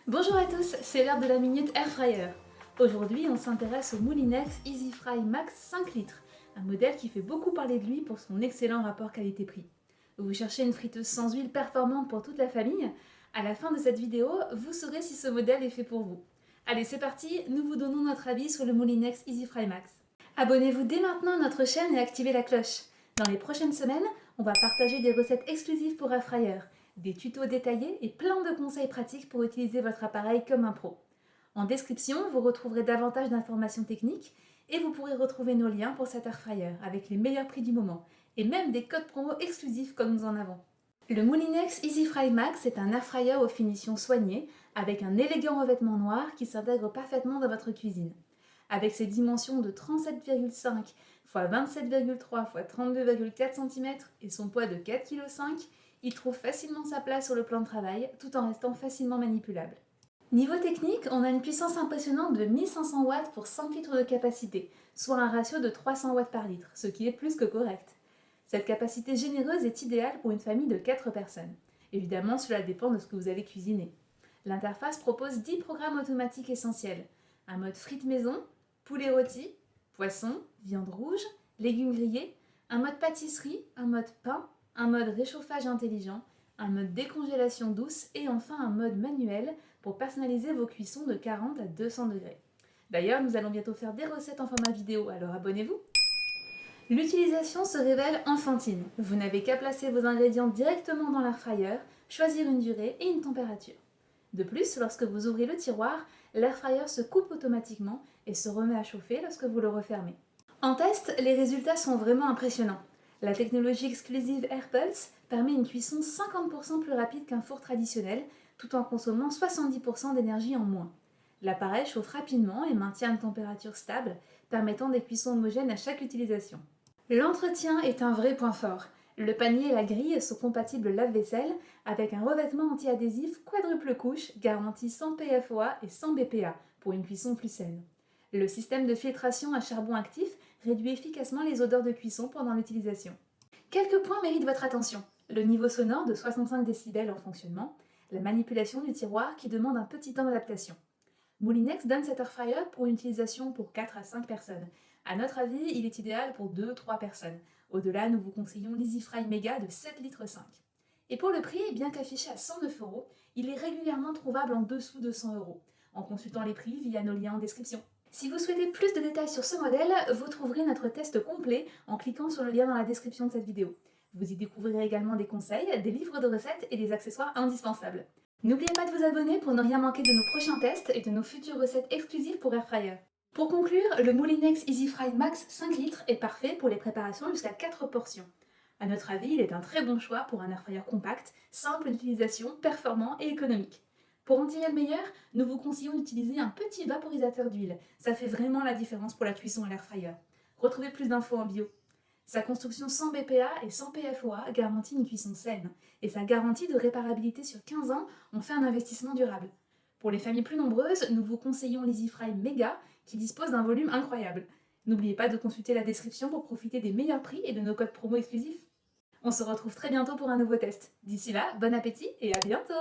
Bonjour à tous, c'est l'heure de la Minute Air Fryer. Aujourd'hui, on s'intéresse au Moulinex EasyFry Max 5 litres, un modèle qui fait beaucoup parler de lui pour son excellent rapport qualité-prix. Vous cherchez une friteuse sans huile performante pour toute la famille? À la fin de cette vidéo, vous saurez si ce modèle est fait pour vous. Allez, c'est parti, nous vous donnons notre avis sur le Moulinex EasyFry Max. Abonnez-vous dès maintenant à notre chaîne et activez la cloche. Dans les prochaines semaines, on va partager des recettes exclusives pour Air Fryer, des tutos détaillés et plein de conseils pratiques pour utiliser votre appareil comme un pro. En description, vous retrouverez davantage d'informations techniques et vous pourrez retrouver nos liens pour cet Air Fryer avec les meilleurs prix du moment et même des codes promo exclusifs comme nous en avons. Le Moulinex EasyFry Max est un Air Fryer aux finitions soignées avec un élégant revêtement noir qui s'intègre parfaitement dans votre cuisine. Avec ses dimensions de 37,5 x 27,3 x 32,4 cm et son poids de 4,5 kg, il trouve facilement sa place sur le plan de travail tout en restant facilement manipulable. Niveau technique, on a une puissance impressionnante de 1500 watts pour 5 litres de capacité, soit un ratio de 300 watts par litre, ce qui est plus que correct. Cette capacité généreuse est idéale pour une famille de 4 personnes. Évidemment, cela dépend de ce que vous allez cuisiner. L'interface propose 10 programmes automatiques essentiels. Un mode frites maison, poulet rôti, poisson, viande rouge, légumes grillés, un mode pâtisserie, un mode pain, un mode réchauffage intelligent, un mode décongélation douce et enfin un mode manuel pour personnaliser vos cuissons de 40 à 200 degrés. D'ailleurs, nous allons bientôt faire des recettes en format vidéo, alors abonnez-vous! L'utilisation se révèle enfantine. Vous n'avez qu'à placer vos ingrédients directement dans l'air fryer, choisir une durée et une température. De plus, lorsque vous ouvrez le tiroir, l'air fryer se coupe automatiquement et se remet à chauffer lorsque vous le refermez. En test, les résultats sont vraiment impressionnants. La technologie exclusive AirPulse permet une cuisson 50% plus rapide qu'un four traditionnel, tout en consommant 70% d'énergie en moins. L'appareil chauffe rapidement et maintient une température stable, permettant des cuissons homogènes à chaque utilisation. L'entretien est un vrai point fort. Le panier et la grille sont compatibles lave-vaisselle avec un revêtement anti-adhésif quadruple couche garanti sans PFOA et sans BPA pour une cuisson plus saine. Le système de filtration à charbon actif réduit efficacement les odeurs de cuisson pendant l'utilisation. Quelques points méritent votre attention. Le niveau sonore de 65 décibels en fonctionnement, la manipulation du tiroir qui demande un petit temps d'adaptation. Moulinex donne cet air fryer pour une utilisation pour 4 à 5 personnes. À notre avis, il est idéal pour 2-3 personnes. Au-delà, nous vous conseillons l'EasyFry Mega de 7,5 litres. Et pour le prix, bien qu'affiché à 109 €, il est régulièrement trouvable en dessous de 100 € en consultant les prix via nos liens en description. Si vous souhaitez plus de détails sur ce modèle, vous trouverez notre test complet en cliquant sur le lien dans la description de cette vidéo. Vous y découvrirez également des conseils, des livres de recettes et des accessoires indispensables. N'oubliez pas de vous abonner pour ne rien manquer de nos prochains tests et de nos futures recettes exclusives pour Air Fryer. Pour conclure, le Moulinex EasyFry Max 5 litres est parfait pour les préparations jusqu'à 4 portions. A notre avis, il est un très bon choix pour un air fryer compact, simple d'utilisation, performant et économique. Pour en tirer le meilleur, nous vous conseillons d'utiliser un petit vaporisateur d'huile. Ça fait vraiment la différence pour la cuisson à l'air fryer. Retrouvez plus d'infos en bio. Sa construction sans BPA et sans PFOA garantit une cuisson saine. Et sa garantie de réparabilité sur 15 ans en fait un investissement durable. Pour les familles plus nombreuses, nous vous conseillons l'EasyFry Mega qui dispose d'un volume incroyable. N'oubliez pas de consulter la description pour profiter des meilleurs prix et de nos codes promo exclusifs. On se retrouve très bientôt pour un nouveau test. D'ici là, bon appétit et à bientôt!